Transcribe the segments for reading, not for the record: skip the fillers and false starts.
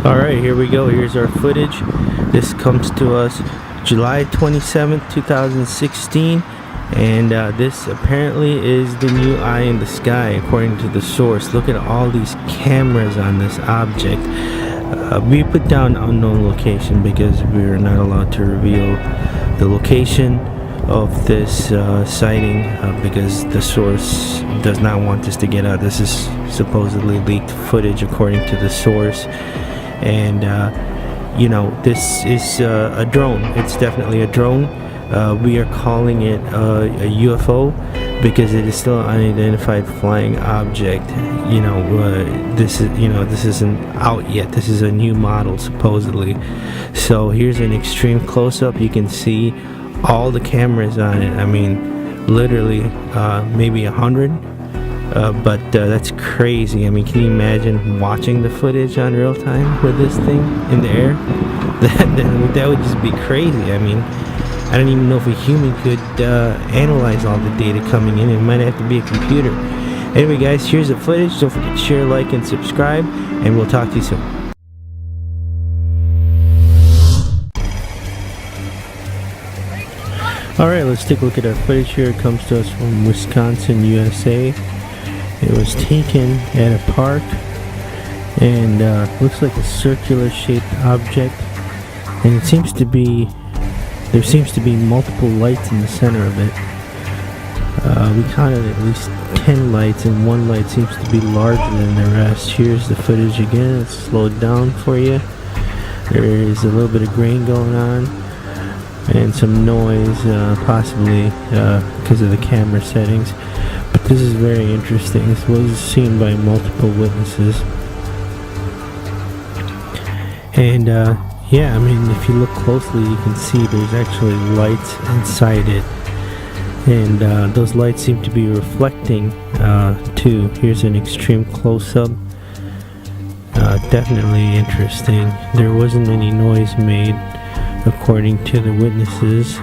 Alright, here we go. Here's our footage. This comes to us July 27th, 2016. And this apparently is the new eye in the sky, according to the source. Look at all these cameras on this object. We put down unknown location because we're not allowed to reveal the location of this sighting because the source does not want this to get out. This is supposedly leaked footage according to the source. And you know, this is a drone. It's definitely a drone. We are calling it a UFO because it is still an unidentified flying object. You know, this isn't out yet. This is a new model supposedly. So here's an extreme close-up. You can see all the cameras on it. I mean, literally maybe 100. But that's crazy. I mean, can you imagine watching the footage on real time with this thing in the air? That would just be crazy. I mean, I don't even know if a human could analyze all the data coming in. It might have to be a computer. Anyway, guys, here's the footage. Don't forget to share, like, and subscribe, and we'll talk to you soon. Alright, let's take a look at our footage here. It comes to us from Wisconsin, USA. It was taken at a park, and looks like a circular shaped object, and it seems to be, there seems to be multiple lights in the center of it. We counted at least 10 lights, and one light seems to be larger than the rest. Here's the footage again. It's slowed down for you. There is a little bit of grain going on and some noise, possibly because of the camera settings. But this is very interesting. This was seen by multiple witnesses. And yeah, I mean, if you look closely, you can see there's actually lights inside it. And those lights seem to be reflecting too. Here's an extreme close-up. Definitely interesting. There wasn't any noise made, according to the witnesses.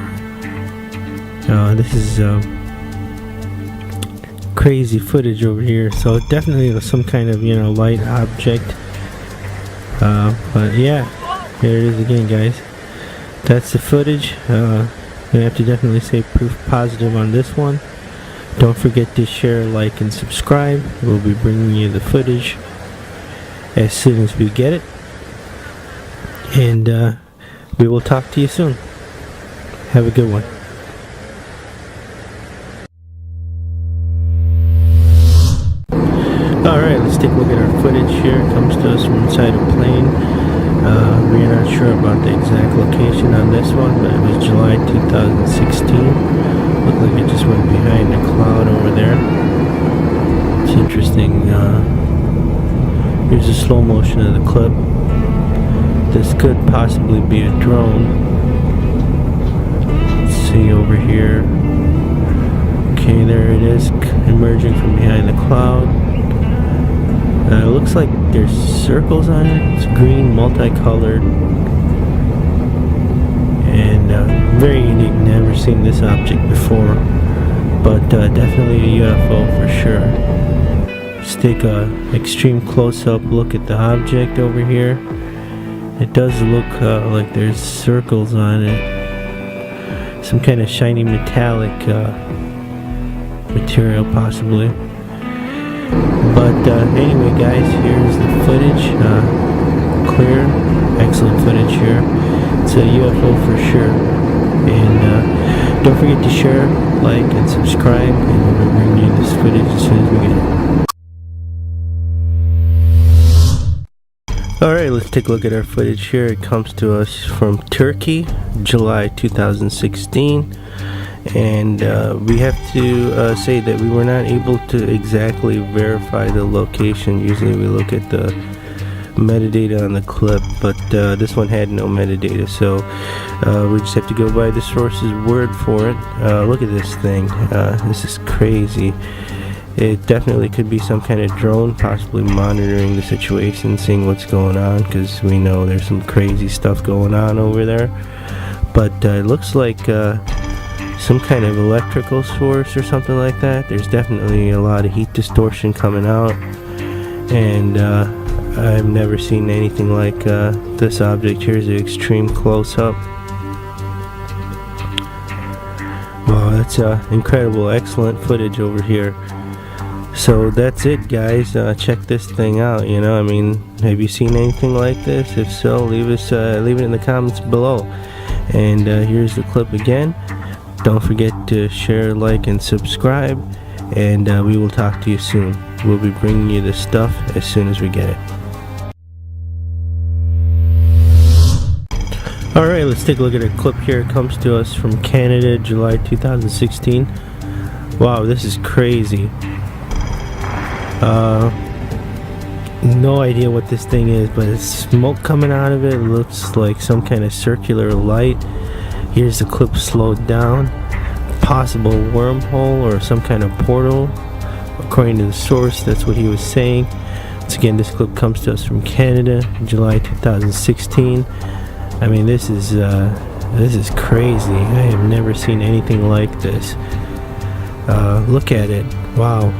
This is crazy footage over here. So definitely some kind of, you know, light object. But yeah, there it is again, guys. That's the footage. We have to definitely say proof positive on this one. Don't forget to share, like, and subscribe. We'll be bringing you the footage as soon as we get it. And we will talk to you soon. Have a good one. Alright, let's take a look at our footage here. It comes to us from inside a plane. We're not sure about the exact location on this one, but it was July 2016. Looked like it just went behind a cloud over there. It's interesting. Here's a slow motion of the clip. This could possibly be a drone. Let's see over here. Okay, there it is, emerging from behind the cloud. It looks like there's circles on it. It's green, multicolored, and very unique. Never seen this object before, but definitely a UFO for sure. Let's take a extreme close-up look at the object over here. It does look like there's circles on it. Some kind of shiny metallic material, possibly. But anyway, guys, here's the footage. Clear, excellent footage here. It's a UFO for sure. And don't forget to share, like, and subscribe, and we'll bring you this footage as soon as we get it. Alright, let's take a look at our footage here. It comes to us from Turkey, July 2016. And we have to say that we were not able to exactly verify the location. Usually we look at the metadata on the clip, but this one had no metadata, so we just have to go by the source's word for it. Look at this thing. This is crazy. It definitely could be some kind of drone, possibly monitoring the situation, seeing what's going on, because we know there's some crazy stuff going on over there. But it looks like some kind of electrical source or something like that. There's definitely a lot of heat distortion coming out, and I've never seen anything like this object. Here's the extreme close-up. Wow, that's incredible, excellent footage over here. So that's it, guys. Check this thing out. You know, I mean, have you seen anything like this? If so, leave it in the comments below. And here's the clip again. Don't forget to share, like, and subscribe. And we will talk to you soon. We'll be bringing you this stuff as soon as we get it. Alright, let's take a look at a clip here. It comes to us from Canada, July 2016. Wow, this is crazy. No idea what this thing is, but it's smoke coming out of it. It looks like some kind of circular light. Here's the clip slowed down. Possible wormhole or some kind of portal. According to the source, that's what he was saying. Once again, this clip comes to us from Canada, July 2016. I mean, this is crazy. I have never seen anything like this. Look at it. Wow.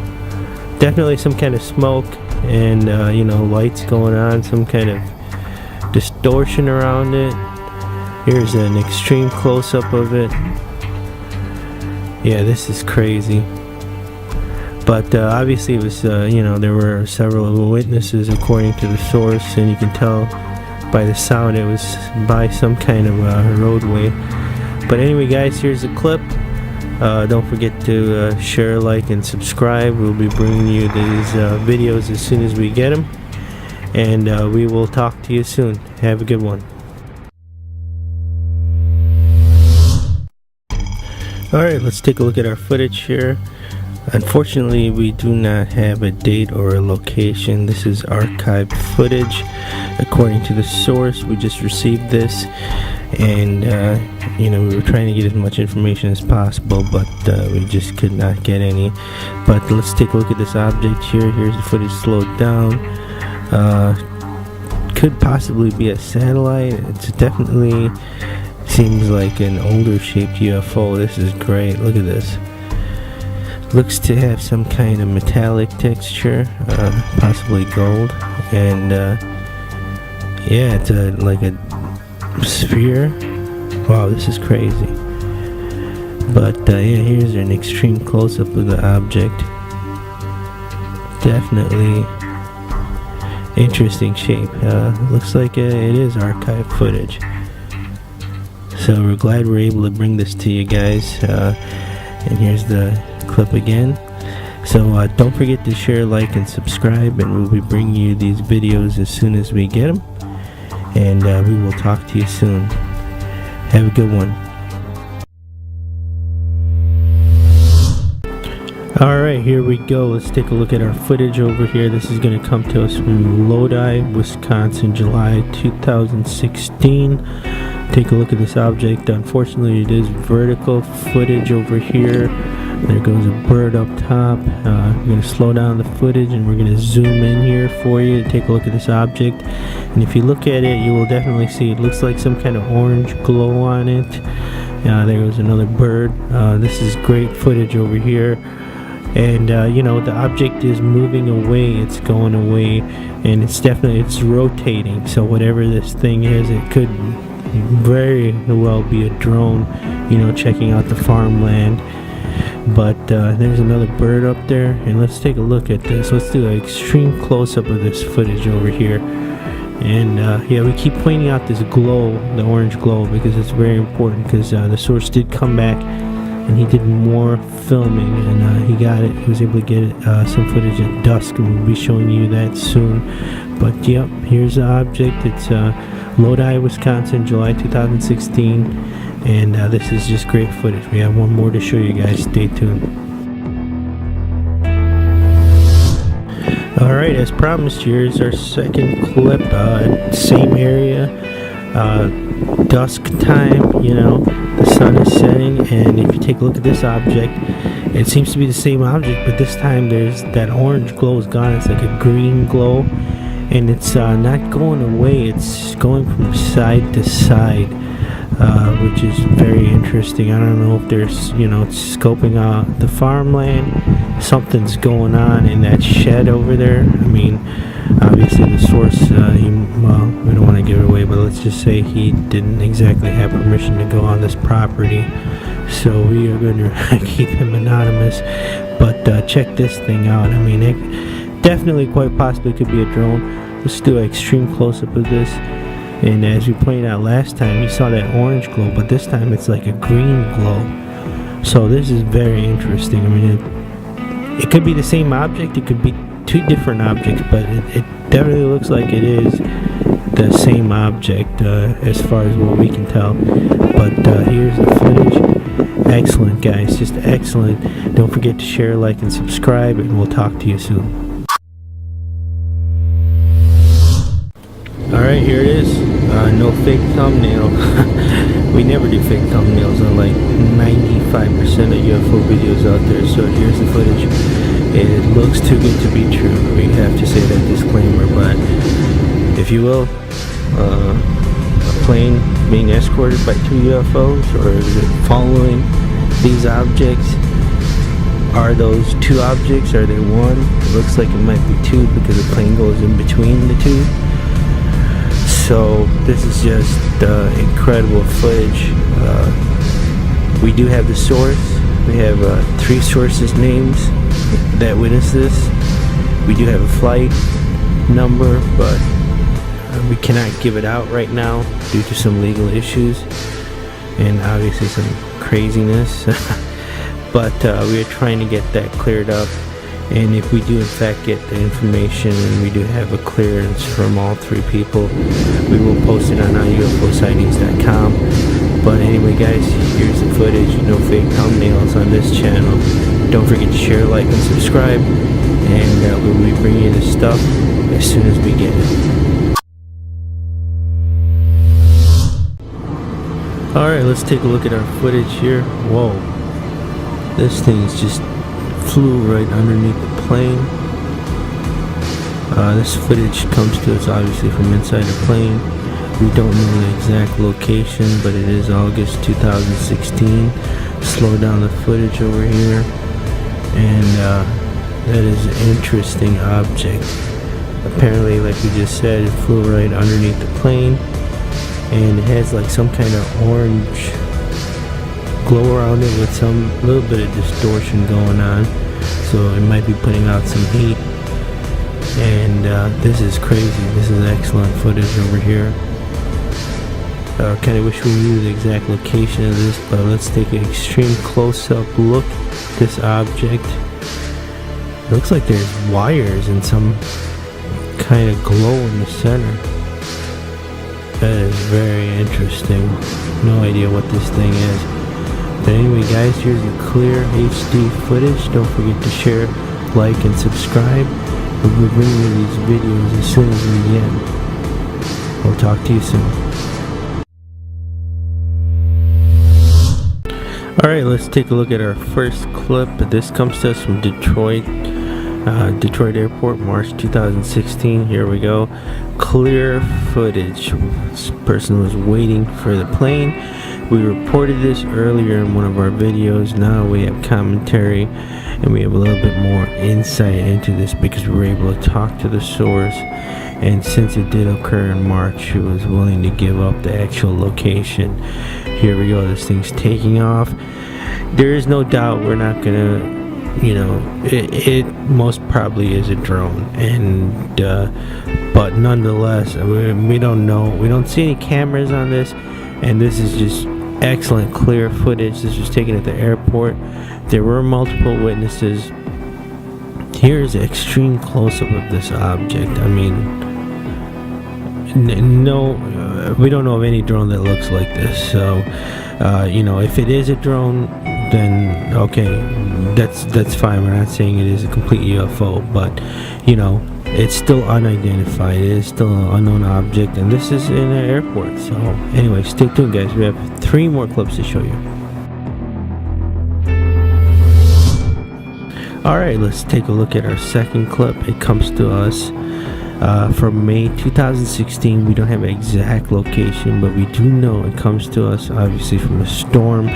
Definitely some kind of smoke and you know, lights going on, some kind of distortion around it. Here's an extreme close-up of it. Yeah, this is crazy. But obviously it was, you know, there were several witnesses according to the source, and you can tell by the sound it was by some kind of roadway. But anyway, guys, here's the clip. Don't forget to share, like, and subscribe. We'll be bringing you these videos as soon as we get them. And we will talk to you soon. Have a good one. Alright, let's take a look at our footage here. Unfortunately, we do not have a date or a location. This is archived footage. According to the source, we just received this, and you know, we were trying to get as much information as possible, but we just could not get any. But let's take a look at this object here. Here's the footage slowed down. Could possibly be a satellite. It's definitely seems like an older shaped UFO. This is great. Look at this. Looks to have some kind of metallic texture, possibly gold, and yeah, it's like a sphere. Wow, this is crazy. But yeah, here's an extreme close-up of the object. Definitely interesting shape. Looks like it is archive footage. So we're glad we're able to bring this to you guys. And here's the clip again. So don't forget to share, like, and subscribe, and we'll be bringing you these videos as soon as we get them. And we will talk to you soon. Have a good one. Alright, here we go. Let's take a look at our footage over here. This is going to come to us from Lodi, Wisconsin, July 2016. Take a look at this object. Unfortunately, it is vertical footage over here. There goes a bird up top. We're going to slow down the footage, and we're going to zoom in here for you to take a look at this object. And if you look at it, you will definitely see it looks like some kind of orange glow on it. There goes another bird. This is great footage over here. And you know, the object is moving away. It's going away, and it's rotating. So whatever this thing is, it could very well be a drone, you know, checking out the farmland. But there's another bird up there, and let's take a look at this. Let's do an extreme close-up of this footage over here. And yeah, we keep pointing out this glow, the orange glow, because it's very important, because the source did come back and he did more filming, and he was able to get some footage at dusk, and we'll be showing you that soon. But yep, here's the object. It's Lodi, Wisconsin, July 2016, and this is just great footage. We have one more to show you guys. Stay tuned. Alright, as promised, here's our second clip. Same area, dusk time, you know, the sun is setting, and if you take a look at this object, it seems to be the same object, but this time there's that orange glow is gone. It's like a green glow, and it's not going away, it's going from side to side, which is very interesting. I don't know if there's, you know, it's scoping out the farmland. Something's going on in that shed over there. I mean, Obviously the source, well, we don't want to give it away, but let's just say he didn't exactly have permission to go on this property, so we are going to keep him anonymous. But check this thing out. I mean, it definitely quite possibly could be a drone. Let's do an extreme close-up of this. And as we pointed out last time, you saw that orange glow, but this time it's like a green glow. So this is very interesting. I mean, it could be the same object, it could be two different objects, but it definitely looks like it is the same object as far as what we can tell. But here's the footage. Excellent, guys, just excellent. Don't forget to share, like, and subscribe, and we'll talk to you soon. Alright, here it is. No fake thumbnail. We never do fake thumbnails on like 95% of UFO videos out there. So here's the footage. It looks too good to be true. We have to say that disclaimer, but if you will, a plane being escorted by two UFOs, or is it following these objects? Are those two objects? Are they one? It looks like it might be two because the plane goes in between the two. So this is just incredible footage. We do have the source. We have 3 sources' names that witnessed this. We do have a flight number, but we cannot give it out right now due to some legal issues and obviously some craziness. But we are trying to get that cleared up. And if we do in fact get the information and we do have a clearance from all 3 people, we will post it on UFOsightings.com. But anyway, guys, here's the footage. No fake thumbnails on this channel. Don't forget to share, like, and subscribe. And we'll be bringing you this stuff as soon as we get it. Alright, let's take a look at our footage here. Whoa. This thing's just flew right underneath the plane. This footage comes to us obviously from inside the plane. We don't know the exact location, but it is August 2016. Slow down the footage over here, and that is an interesting object. Apparently, like we just said, it flew right underneath the plane, and it has like some kind of orange glow around it with some little bit of distortion going on, so it might be putting out some heat. And this is crazy. This is excellent footage over here. Kind of wish we knew the exact location of this, but let's take an extreme close-up look at this object. It looks like there's wires and some kind of glow in the center. That is very interesting. No idea what this thing is. But anyway, guys, here's a clear HD footage. Don't forget to share, like, and subscribe. We'll be bringing you these videos as soon as we can. We'll talk to you soon. Alright, let's take a look at our first clip. This comes to us from Detroit Airport, March 2016. Here we go. Clear footage. This person was waiting for the plane. We reported this earlier in one of our videos. Now we have commentary and we have a little bit more insight into this because we were able to talk to the source, and since it did occur in March, she was willing to give up the actual location. Here we go. This thing's taking off. There is no doubt we're not gonna, it most probably is a drone, and but nonetheless, we don't know. We don't see any cameras on this, and this is just excellent clear footage. This was taken at the airport. There were multiple witnesses. Here's an extreme close-up of this object. I mean, no, we don't know of any drone that looks like this. So, if it is a drone, then okay, that's fine. We're not saying it is a complete UFO, but it's still unidentified. It is still an unknown object, and this is in an airport. So anyway, stay tuned, guys. We have 3 more clips to show you. Alright, let's take a look at our second clip. It comes to us from May 2016. We don't have an exact location, but we do know it comes to us obviously from a storm.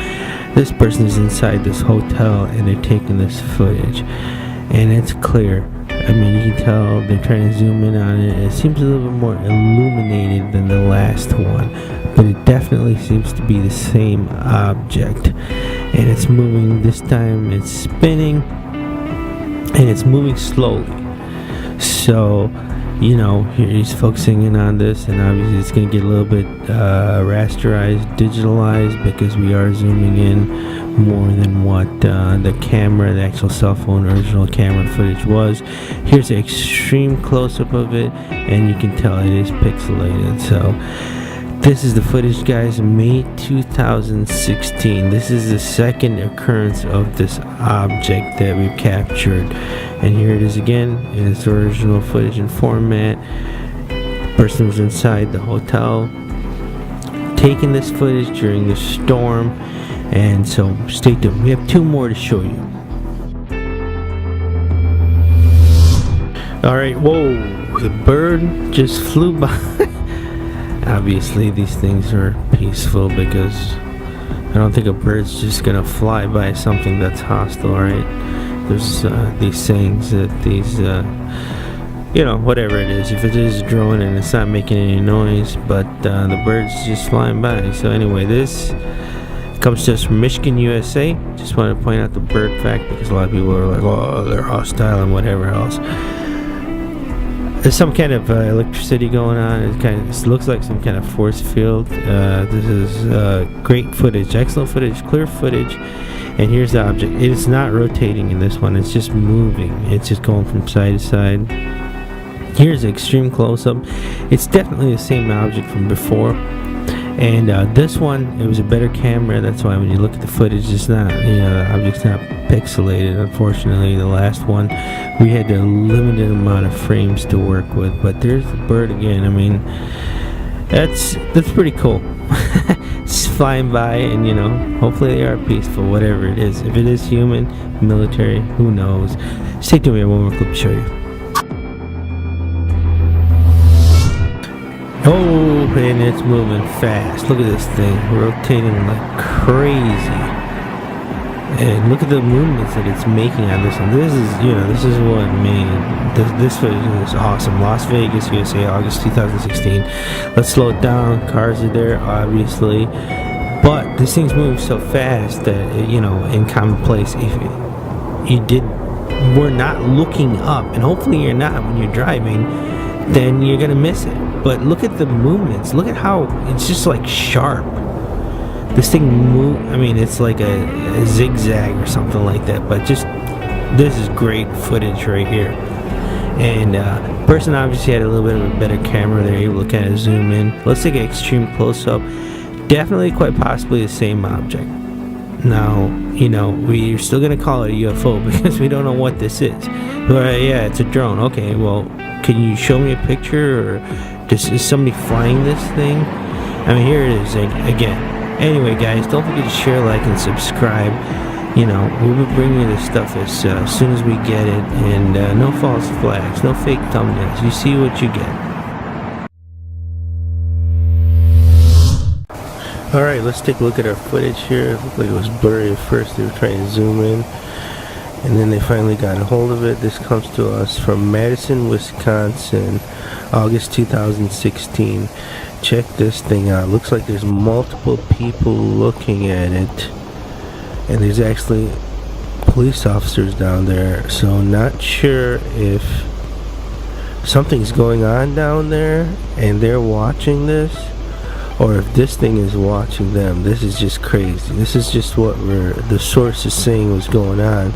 This person is inside this hotel and they're taking this footage, and it's clear. I mean, you can tell they're trying to zoom in on it. It seems a little bit more illuminated than the last one, but it definitely seems to be the same object. And it's moving, this time it's spinning, and it's moving slowly. So, you know, here he's focusing in on this, and obviously it's going to get a little bit rasterized, digitalized, because we are zooming in more than what the camera, the actual cell phone original camera footage was. Here's an extreme close-up of it, and you can tell it is pixelated. So this is the footage, guys, May 2016. This is the second occurrence of this object that we've captured, and here it is again in its original footage and format. Person was inside the hotel taking this footage during the storm. And so stay tuned, we have two more to show you. Alright, whoa, the bird just flew by. Obviously these things are peaceful, because I don't think a bird's just gonna fly by something that's hostile, right? There's these sayings that these you know, whatever it is, if it is a drone and it's not making any noise, but the bird's just flying by. So anyway, this comes to us from Michigan, USA. Just want to point out the bird fact, because a lot of people are like, oh, they're hostile and whatever else. There's some kind of electricity going on. It looks like some kind of force field. This is great footage, excellent footage, clear footage. And here's the object. It is not rotating in this one. It's just moving. It's just going from side to side. Here's an extreme close-up. It's definitely the same object from before. And this one, it was a better camera. That's why when you look at the footage, it's not, you know, the object's not pixelated. Unfortunately, the last one, we had a limited amount of frames to work with. But there's the bird again. I mean, that's pretty cool. It's flying by, and you know, hopefully they are peaceful, whatever it is. If it is human, military, who knows? Stay tuned. We have one more clip to show you. Oh, and it's moving fast. Look at this thing rotating like crazy. And look at the movements that it's making on this one. This is, you know, this is what made this is awesome. Las Vegas, USA, August 2016. Let's slow it down. Cars are there, obviously. But this thing's moving so fast that, you know, in commonplace, if we're not looking up, and hopefully you're not when you're driving, then you're gonna miss it. But look at the movements. Look at how it's just like sharp. This thing move. I mean, it's like a zigzag or something like that. But just, this is great footage right here. And person obviously had a little bit of a better camera. They're able to kind of zoom in. Let's take an extreme close-up. Definitely, quite possibly the same object. Now, you know, we're still gonna call it a UFO because we don't know what this is. But yeah, it's a drone. Okay, well, can you show me a picture, or is somebody flying this thing? I mean, here it is again. Anyway, guys, don't forget to share, like, and subscribe. You know, we'll be bringing you this stuff as soon as we get it, and no false flags, no fake thumbnails. You see what you get. Alright, let's take a look at our footage here. It looked like it was blurry at first. They were trying to zoom in, and then they finally got a hold of it. This comes to us from Madison, Wisconsin, August 2016. Check this thing out. Looks like there's multiple people looking at it, and there's actually police officers down there. So not sure if something's going on down there and they're watching this, or if this thing is watching them. This is just crazy. This is just what the source is saying was going on.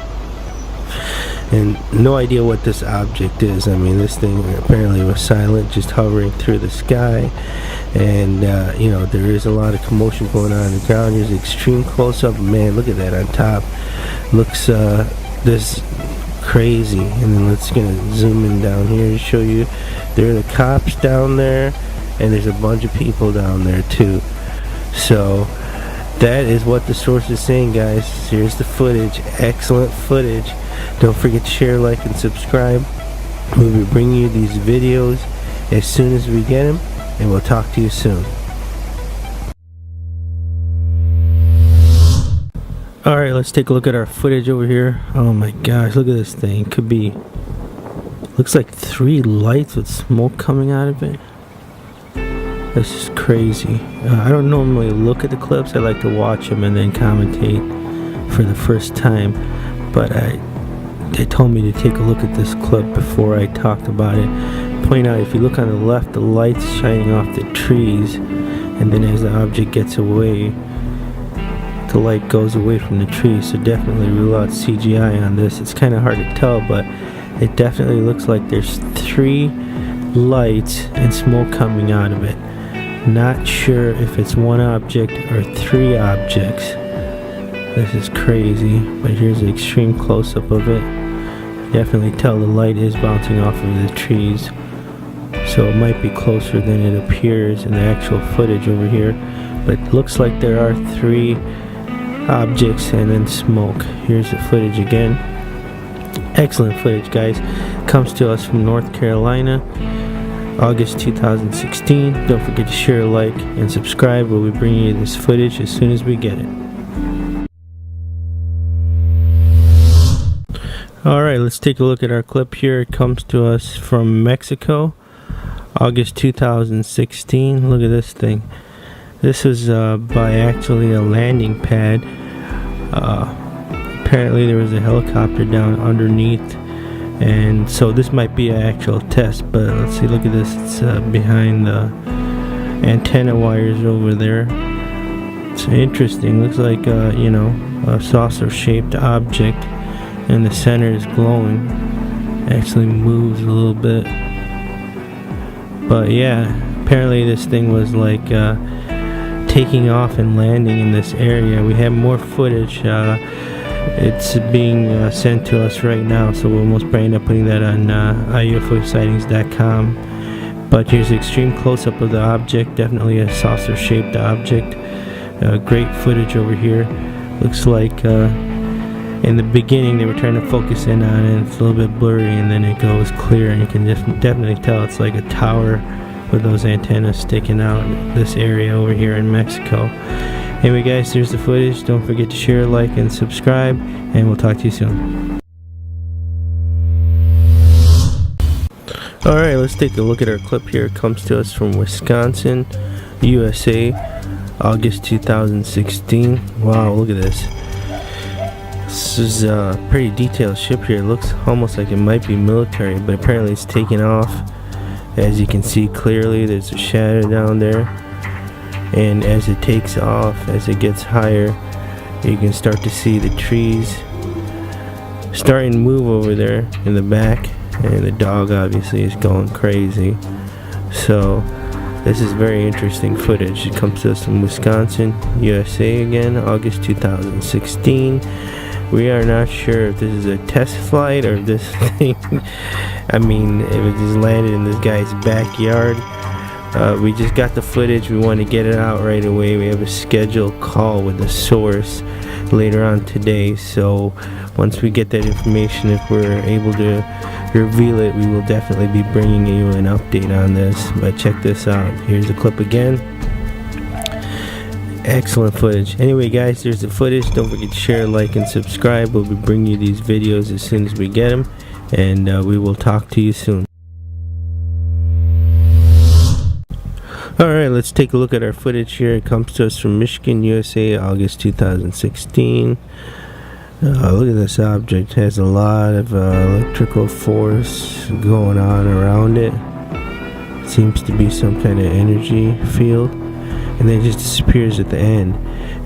And no idea what this object is. I mean, this thing apparently was silent, just hovering through the sky. And you know, there is a lot of commotion going on the ground. Here's an extreme close-up. Man, look at that on top. Looks this crazy. And then let's gonna zoom in down here to show you. There are the cops down there, and there's a bunch of people down there too. So that is what the source is saying, guys. Here's the footage. Excellent footage. Don't forget to share, like, and subscribe. We'll be bringing you these videos as soon as we get them, and we'll talk to you soon. Alright, let's take a look at our footage over here. Oh my gosh, look at this thing. Could be Looks like 3 lights with smoke coming out of it. This is crazy. I don't normally look at the clips. I like to watch them and then commentate for the first time. But they told me to take a look at this clip before I talked about it. Point out, if you look on the left, the light's shining off the trees, and then as the object gets away, the light goes away from the trees. So definitely rule out CGI on this. It's kind of hard to tell, but it definitely looks like there's 3 lights and smoke coming out of it. Not sure if it's 1 object or 3 objects. This is crazy, but here's an extreme close-up of it. Definitely tell the light is bouncing off of the trees, so it might be closer than it appears in the actual footage over here. But it looks like there are 3 objects and then smoke. Here's the footage again. Excellent footage, guys. Comes to us from North Carolina, August 2016. Don't forget to share, like, and subscribe. We'll be bringing you this footage as soon as we get it. Alright, let's take a look at our clip here. It comes to us from Mexico, August 2016. Look at this thing. This was by actually a landing pad. Apparently there was a helicopter down underneath, and so this might be an actual test. But let's see, look at this. It's behind the antenna wires over there. It's interesting. Looks like a saucer shaped object, and the center is glowing. Actually moves a little bit. But yeah, apparently this thing was like taking off and landing in this area. We have more footage. It's being sent to us right now, so we'll most probably end up putting that on UFOsightings.com. But here's an extreme close-up of the object. Definitely a saucer shaped object. Great footage over here. Looks like in the beginning they were trying to focus in on it. It's a little bit blurry, and then it goes clear, and you can just definitely tell it's like a tower with those antennas sticking out in this area over here in Mexico. Anyway, guys, there's the footage. Don't forget to share, like, and subscribe, and we'll talk to you soon. Alright, let's take a look at our clip here. It comes to us from Wisconsin, USA, August 2016. Wow, look at this. This is a pretty detailed ship here. It looks almost like it might be military, but apparently it's taking off. As you can see clearly, there's a shadow down there, and as it takes off, as it gets higher, you can start to see the trees starting to move over there in the back, and the dog obviously is going crazy. So this is very interesting footage. It comes to us from Wisconsin, USA again, August 2016. We are not sure if this is a test flight or if this thing, I mean, if it just landed in this guy's backyard. We just got the footage. We want to get it out right away. We have a scheduled call with the source later on today. So once we get that information, if we're able to reveal it, we will definitely be bringing you an update on this. But check this out. Here's the clip again. Excellent footage. Anyway, guys, there's the footage. Don't forget to share, like, and subscribe. We'll be bringing you these videos as soon as we get them, and we will talk to you soon. Alright, let's take a look at our footage here. It comes to us from Michigan, USA, August 2016. Look at this object. It has a lot of electrical force going on around it. Seems to be some kind of energy field, and then it just disappears at the end.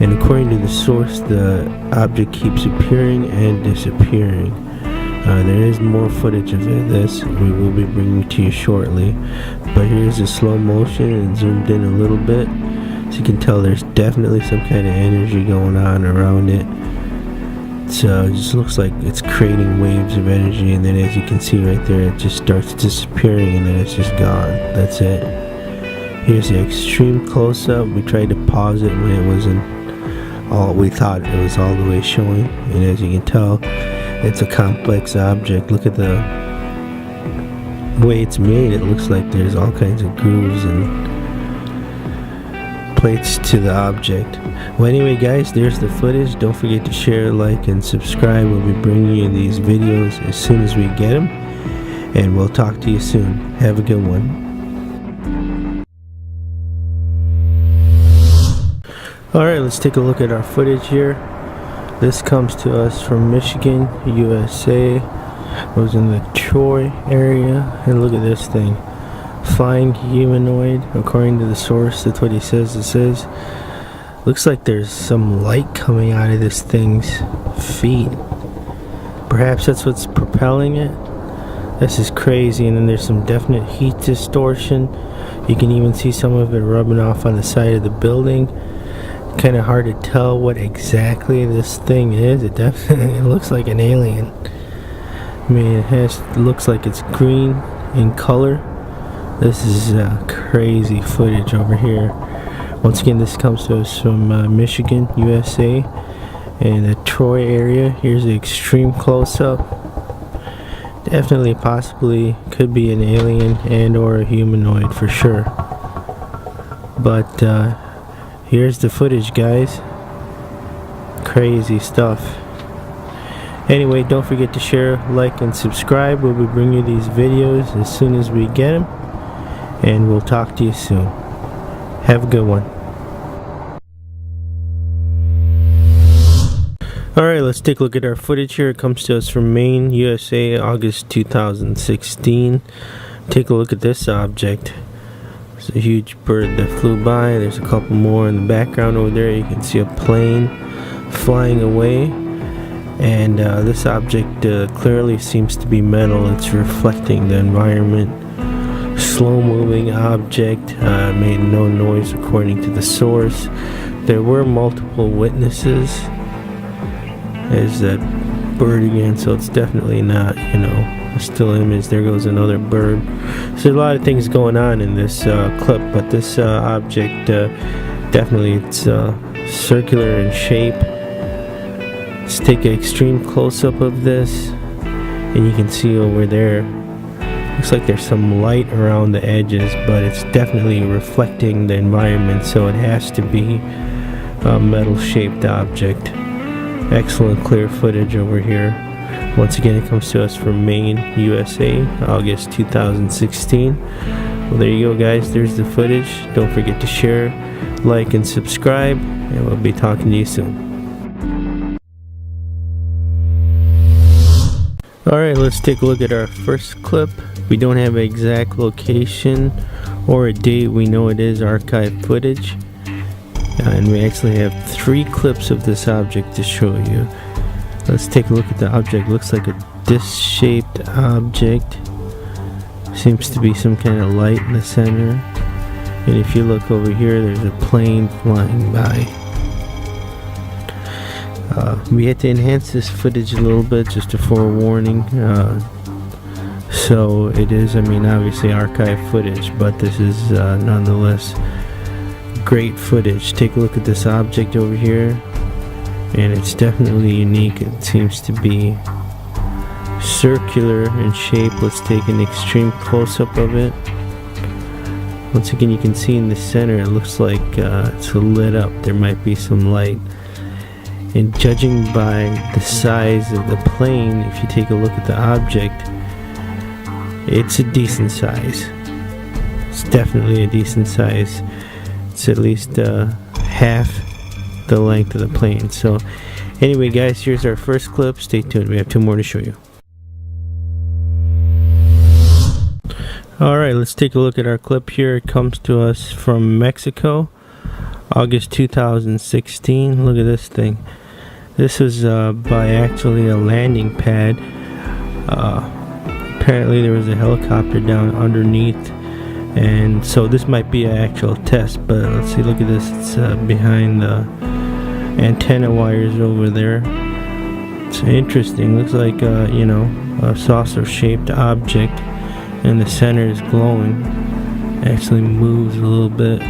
And according to the source, the object keeps appearing and disappearing. There is more footage of this we will be bringing to you shortly, but here's a slow motion and zoomed in a little bit, so you can tell there's definitely some kind of energy going on around it. So it just looks like it's creating waves of energy, and then as you can see right there, it just starts disappearing and then it's just gone. That's it. Here's the extreme close-up. We tried to pause it when it wasn't all, we thought it was all the way showing, and as you can tell, it's a complex object. Look at the way it's made. It looks like there's all kinds of grooves and plates to the object. Well, anyway, guys, there's the footage. Don't forget to share, like, and subscribe. We'll be bringing you these videos as soon as we get them. and we'll talk to you soon. Have a good one. Alright, let's take a look at our footage here. This comes to us from Michigan, USA. It was in the Troy area, and look at this thing. Flying humanoid, according to the source. That's what he says this is. Looks like there's some light coming out of this thing's feet. Perhaps that's what's propelling it. This is crazy. And then there's some definite heat distortion. You can even see some of it rubbing off on the side of the building. Kind of hard to tell what exactly this thing is. It definitely looks like an alien. I mean, it looks like it's green in color. This is crazy footage over here. Once again, this comes to us from Michigan, USA, in the Troy area. Here's the extreme close-up. Definitely, possibly, could be an alien and or a humanoid for sure. But here's the footage, guys. Crazy stuff. Anyway, don't forget to share, like, and subscribe. We'll be bringing you these videos as soon as we get them. And we'll talk to you soon. Have a good one. Alright, let's take a look at our footage here. It comes to us from Maine, USA, August 2016. Take a look at this object. It's a huge bird that flew by. There's a couple more in the background over there. You can see a plane flying away. And this object clearly seems to be metal. It's reflecting the environment. Slow moving object, made no noise according to the source. There were multiple witnesses. There's that bird again, so it's definitely not, a still image. There goes another bird. So there's a lot of things going on in this clip, but this object definitely, it's circular in shape. Let's take an extreme close-up of this, and you can see over there, looks like there's some light around the edges, but it's definitely reflecting the environment, so it has to be a metal-shaped object. Excellent clear footage over here. Once again, it comes to us from Maine, USA, August 2016. Well, there you go, guys. There's the footage. Don't forget to share, like, and subscribe, and we'll be talking to you soon. Alright, let's take a look at our first clip. We don't have an exact location or a date. We know it is archived footage. And we actually have 3 clips of this object to show you. Let's take a look at the object. Looks like a disc-shaped object. Seems to be some kind of light in the center. And if you look over here, there's a plane flying by. We had to enhance this footage a little bit, just a forewarning. So it is, obviously archived footage, but this is nonetheless great footage. Take a look at this object over here, and it's definitely unique. It seems to be circular in shape. Let's take an extreme close-up of it. Once again, you can see in the center, it looks like it's lit up. There might be some light. And judging by the size of the plane, if you take a look at the object, it's a decent size. It's definitely a decent size. It's at least half the length of the plane. So anyway, guys, here's our first clip. Stay tuned. We have 2 more to show you. Alright, let's take a look at our clip here. It comes to us from Mexico, August 2016. Look at this thing. This was by actually a landing pad. Apparently there was a helicopter down underneath, and so this might be an actual test, but let's see, look at this. It's behind the antenna wires over there. It's interesting. Looks like a saucer shaped object, and the center is glowing. Actually moves a little bit,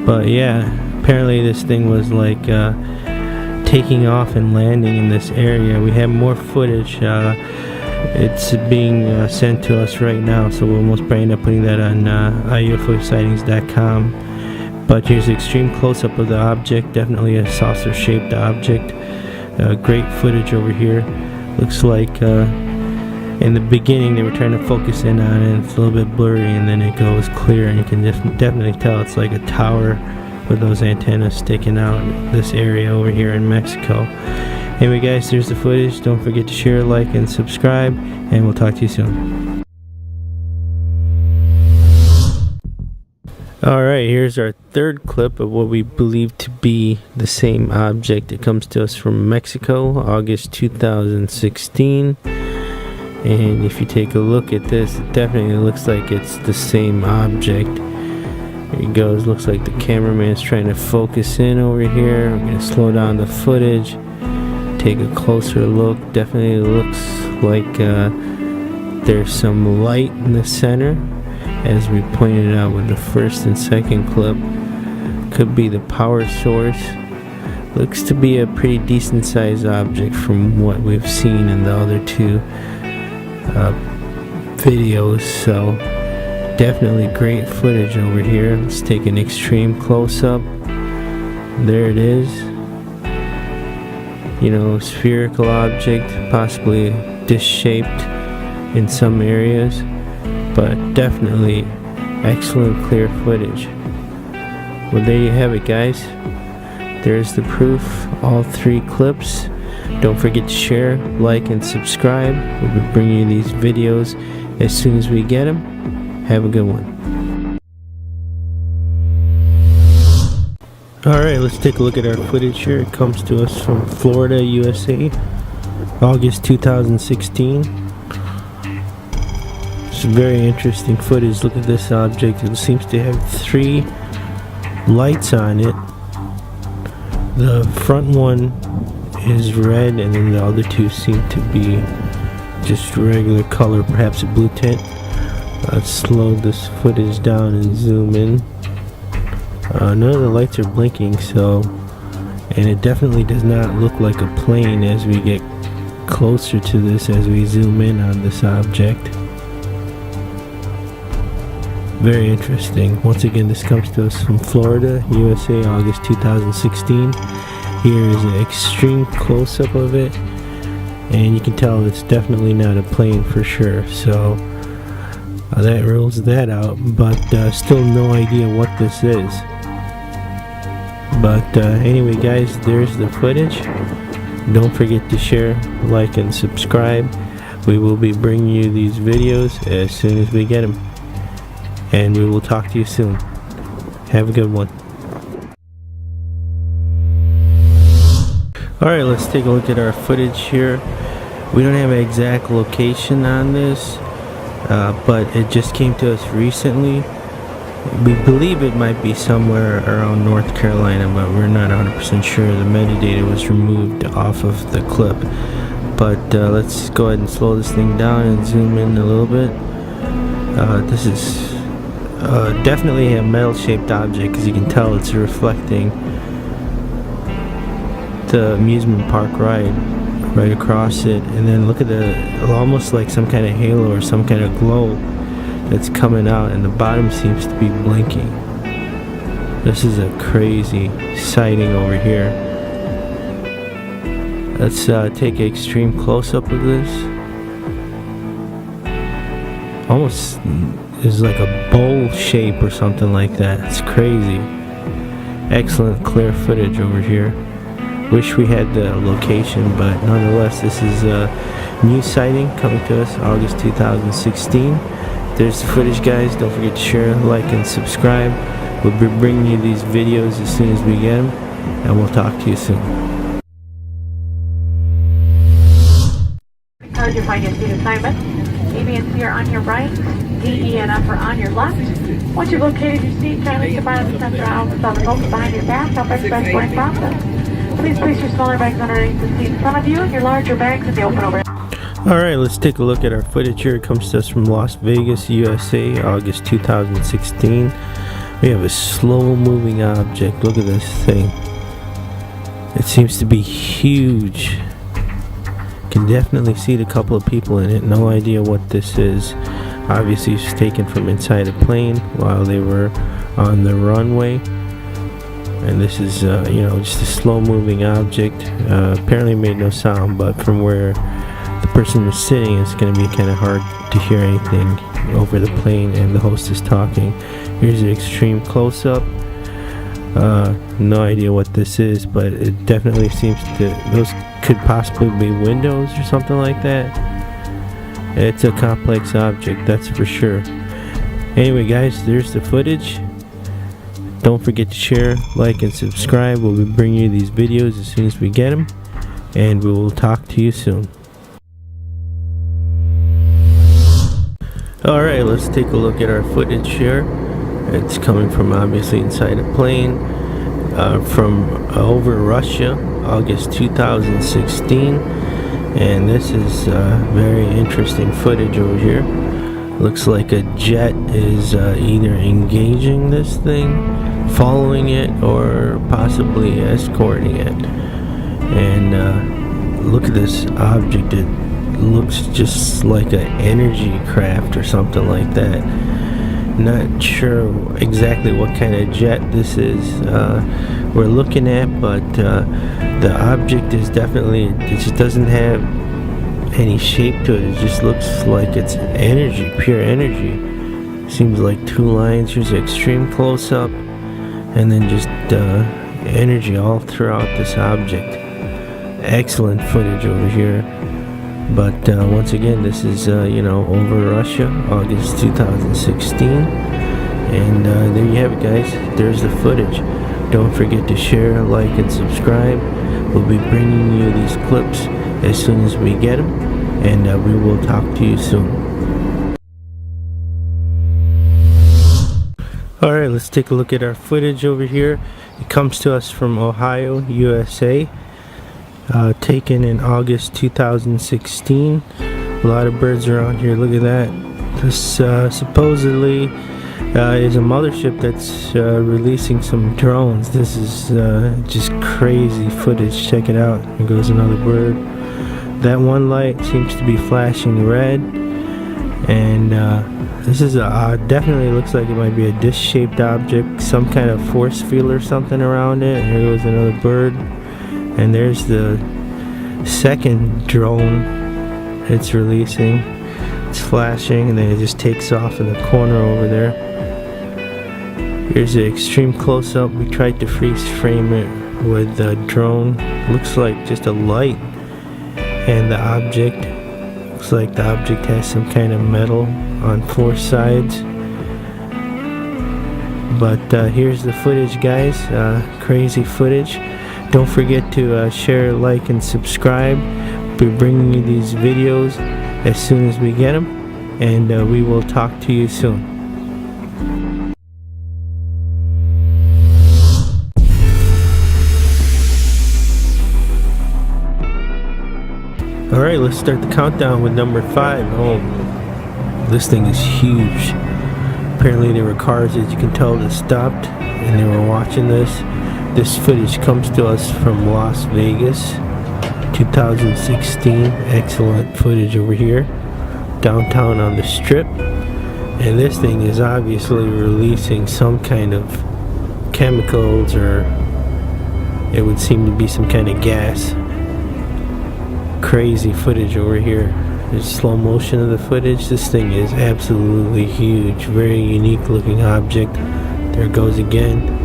but yeah, apparently this thing was like taking off and landing in this area. We have more footage. It's being sent to us right now, so we'll most probably end up putting that on UFOsightings.com. But here's the extreme close-up of the object. Definitely a saucer shaped object. Great footage over here. Looks like In the beginning they were trying to focus in on it, it's a little bit blurry, and then it goes clear and you can definitely tell it's like a tower with those antennas sticking out in this area over here in Mexico. Anyway guys, there's the footage. Don't forget to share, like, and subscribe, and we'll talk to you soon. Alright, here's our third clip of what we believe to be the same object. It comes to us from Mexico, August 2016. And if you take a look at this, it definitely looks like it's the same object. Here it goes. Looks like the cameraman's trying to focus in over here. I'm going to slow down the footage, take a closer look. Definitely looks like there's some light in the center, as we pointed out with the first and second clip. Could be the power source. Looks to be a pretty decent sized object from what we've seen in the other two videos, so definitely great footage over here. Let's take an extreme close-up. There it is. You know, spherical object, possibly disc-shaped in some areas, but definitely excellent clear footage. Well, there you have it guys. There's the proof, all three clips. Don't forget to share, like, and subscribe. We'll be bringing you these videos as soon as we get them. Have a good one. Alright, let's take a look at our footage here. It comes to us from Florida, USA, August 2016. It's very interesting footage. Look at this object. It seems to have three lights on it. The front one is red, and then the other two seem to be just regular color, perhaps a blue tint. Let's slow this footage down and zoom in. None of the lights are blinking, so, and it definitely does not look like a plane as we get closer to this, as we zoom in on this object. Very interesting. Once again, this comes to us from Florida, USA, August 2016. Here is an extreme close-up of it, and you can tell it's definitely not a plane for sure, so that rules that out, but still no idea what this is. But anyway guys, there's the footage. Don't forget to share, like, and subscribe. We will be bringing you these videos as soon as we get them, and we will talk to you soon. Have a good one. Alright, let's take a look at our footage here. We don't have an exact location on this, but it just came to us recently. We believe it might be somewhere around North Carolina, but we're not 100% sure. The metadata was removed off of the clip. But let's go ahead and slow this thing down and zoom in a little bit. This is definitely a metal-shaped object, because you can tell it's reflecting the amusement park ride right across it, and then look at the almost like some kind of halo or some kind of glow that's coming out, and the bottom seems to be blinking. This is a crazy sighting over here. Let's take an extreme close-up of this. Almost is like a bowl shape or something like that. It's crazy. Excellent clear footage over here. Wish we had the location, but nonetheless, this is a new sighting coming to us August 2016. There's the footage guys. Don't forget to share, like, and subscribe. We'll be bringing you these videos as soon as we get them, and we'll talk to you soon. Encourage you to find your seat assignment. A, B, and C are on your right. D, E, and F are on your left. Once you've located your seat, kindly step out of the center aisle and on the rope behind your back. Help expedite boarding process. Please place your smaller bags underneath the seat in front of you and your larger bags in the open overhead. Alright, let's take a look at our footage here. It comes to us from Las Vegas, USA, August 2016. We have a slow moving object. Look at this thing. It seems to be huge. Can definitely see a couple of people in it. No idea what this is. Obviously it's taken from inside a plane while they were on the runway. And this is just a slow moving object. Apparently made no sound, but from where the person who's sitting, it's going to be kind of hard to hear anything over the plane and the host is talking. Here's an extreme close-up. No idea what this is, but it definitely seems to, those could possibly be windows or something like that. It's a complex object, that's for sure. Anyway guys, there's the footage. Don't forget to share, like, and subscribe. We'll be bringing you these videos as soon as we get them, and we will talk to you soon. Alright, let's take a look at our footage here. It's coming from obviously inside a plane from over Russia, August 2016, and this is very interesting footage over here. Looks like a jet is either engaging this thing, following it, or possibly escorting it. And look at this object. It looks just like an energy craft or something like that. Not sure exactly what kind of jet this is we're looking at, but the object is definitely, it just doesn't have any shape to it. It just looks like it's energy, pure energy. Seems like two lines. Here's an extreme close-up, and then just energy all throughout this object. Excellent footage over here. But once again, this is over Russia, August 2016, and there you have it, guys. There's the footage. Don't forget to share, like, and subscribe. We'll be bringing you these clips as soon as we get them, and we will talk to you soon. Alright, let's take a look at our footage over here. It comes to us from Ohio, USA. Taken in August 2016. A lot of birds around here. Look at that. This supposedly is a mothership that's releasing some drones. This is just crazy footage. Check it out. Here goes another bird. That one light seems to be flashing red, and this is definitely looks like it might be a disc-shaped object, some kind of force field or something around it. And here goes another bird. And there's the second drone it's releasing. It's flashing, and then it just takes off in the corner over there. Here's the extreme close-up. We tried to freeze frame it with the drone. Looks like just a light, and the object looks like the object has some kind of metal on four sides. But here's the footage, guys. Crazy footage. Don't forget to share, like, and subscribe. We're bringing you these videos as soon as we get them, and we will talk to you soon. Alright, let's start the countdown with number 5. Oh, this thing is huge. Apparently there were cars, as you can tell, that stopped and they were watching this. This footage comes to us from Las Vegas, 2016. Excellent footage over here, downtown on the Strip. And this thing is obviously releasing some kind of chemicals, or it would seem to be some kind of gas. Crazy footage over here. There's slow motion of the footage. This thing is absolutely huge. Very unique looking object. There it goes again.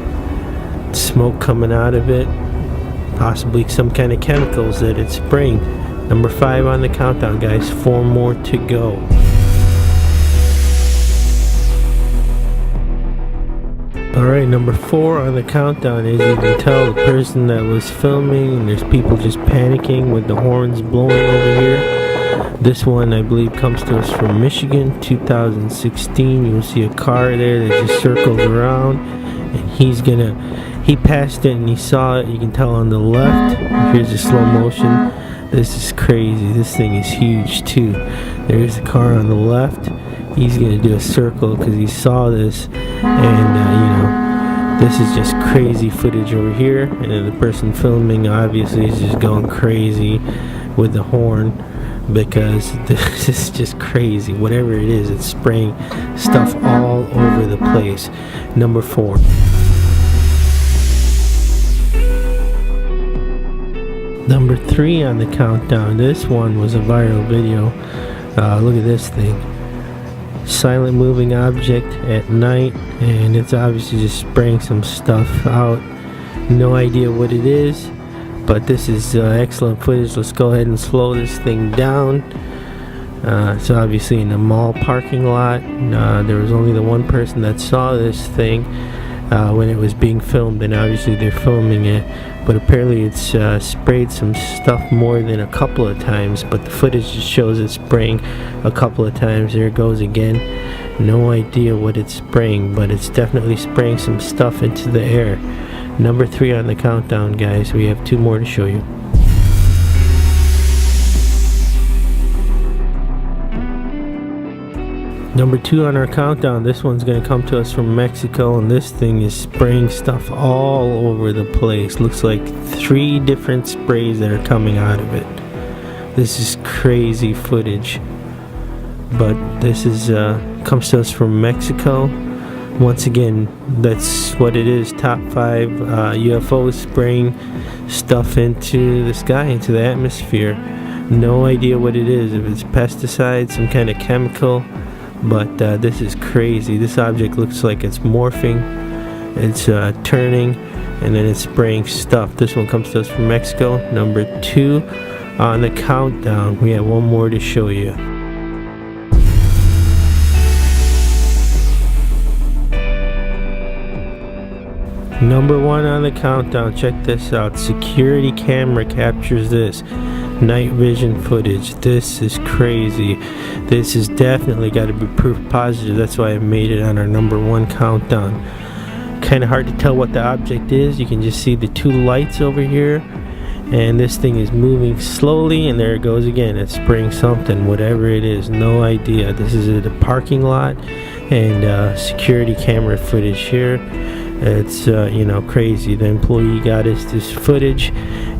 Smoke coming out of it, possibly some kind of chemicals that it's spraying. Number 5 on the countdown, guys. 4 more to go. Alright, number 4 on the countdown. As you can tell, the person that was filming, and there's people just panicking with the horns blowing over here. This one, I believe, comes to us from Michigan, 2016. You'll see a car there that just circles around, and he passed it and he saw it. You can tell on the left. Here's the slow motion. This is crazy. This thing is huge too. There's the car on the left. He's gonna do a circle because he saw this, and this is just crazy footage over here. And then the person filming obviously is just going crazy with the horn, because this is just crazy. Whatever it is, it's spraying stuff all over the place. Number 4. Number 3 on the countdown. This one was a viral video. Look at this thing. Silent moving object at night, and it's obviously just spraying some stuff out. No idea what it is, but this is excellent footage. Let's go ahead and slow this thing down. It's obviously in a mall parking lot. There was only the one person that saw this thing when it was being filmed, and obviously they're filming it, but apparently it's sprayed some stuff more than a couple of times, but the footage just shows it spraying a couple of times. There it goes again. No idea what it's spraying, but it's definitely spraying some stuff into the air. Number 3 on the countdown, guys. We have 2 more to show you. Number 2 on our countdown. This one's going to come to us from Mexico, and this thing is spraying stuff all over the place. Looks like 3 different sprays that are coming out of it. This is crazy footage, but this is comes to us from Mexico. Once again, that's what it is. Top 5 UFOs spraying stuff into the sky, into the atmosphere. No idea what it is, if it's pesticide, some kind of chemical, but this is crazy. This object looks like it's morphing, it's turning, and then it's spraying stuff. This one comes to us from Mexico. Number 2 on the countdown. We have 1 more to show you. Number 1 on the countdown. Check this out. Security camera captures this. Night vision footage. This is crazy. This has definitely got to be proof positive. That's why I made it on our number 1 countdown. Kind of hard to tell what the object is. You can just see the 2 lights over here, and this thing is moving slowly, and there it goes again. It's spraying something, whatever it is. No idea. This is at a parking lot, and security camera footage here. It's crazy. The employee got us this footage,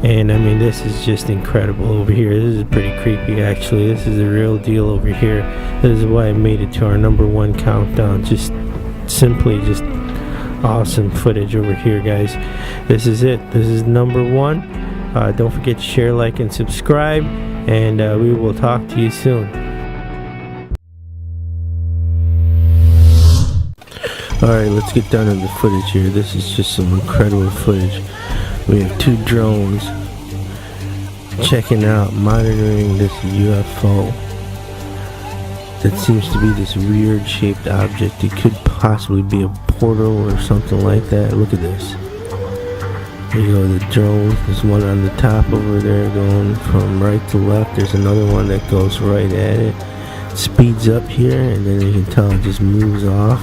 and I mean, this is just incredible over here. This is pretty creepy, actually. This is the real deal over here. This is why I made it to our number 1 countdown. Just awesome footage over here, guys. This is it. This is number 1. Don't forget to share, like, and subscribe, and we will talk to you soon. Alright, let's get down to the footage here. This is just some incredible footage. We have 2 drones checking out, monitoring this UFO that seems to be this weird shaped object. It could possibly be a portal or something like that. Look at this. There you go, the drone. There's one on the top over there going from right to left. There's another one that goes right at it. Speeds up here, and then you can tell it just moves off.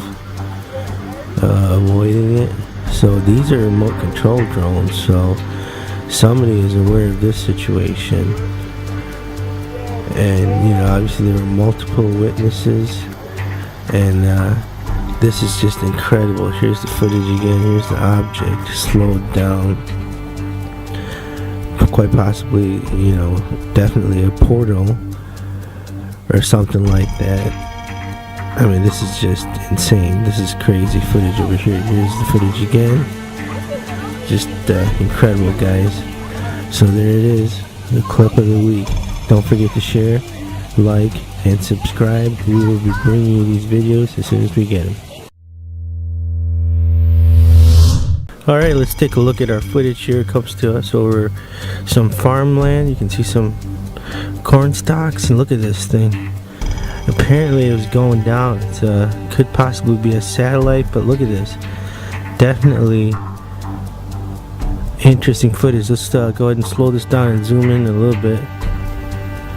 Avoiding it. So these are remote control drones, so somebody is aware of this situation, and obviously there were multiple witnesses, and this is just incredible. Here's the footage again. Here's the object slowed down, quite possibly definitely a portal or something like that. I mean, this is just insane. This is crazy footage over here. Here's the footage again. Just incredible, guys. So there it is, the clip of the week. Don't forget to share, like, and subscribe. We will be bringing you these videos as soon as we get them. Alright, let's take a look at our footage here. It comes to us over some farmland. You can see some corn stalks, and look at this thing. Apparently it was going down. It could possibly be a satellite, but look at this. Definitely interesting footage. Let's go ahead and slow this down and zoom in a little bit.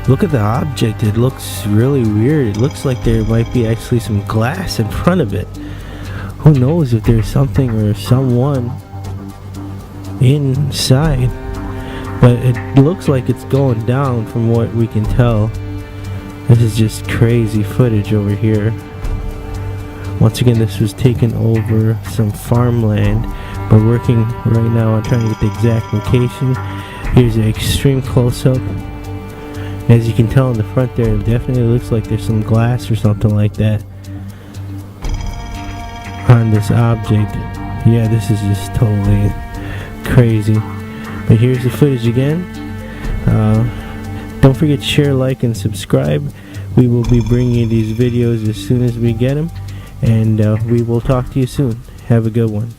Look at the object. It looks really weird. It looks like there might be actually some glass in front of it. Who knows if there's something or someone inside, but it looks like it's going down from what we can tell. This is just crazy footage over here. Once again, this was taken over some farmland. We're working right now on trying to get the exact location. Here's an extreme close-up. As you can tell in the front there, it definitely looks like there's some glass or something like that on this object. Yeah, this is just totally crazy. But here's the footage again. Don't forget to share, like, and subscribe. We will be bringing you these videos as soon as we get them, and we will talk to you soon. Have a good one.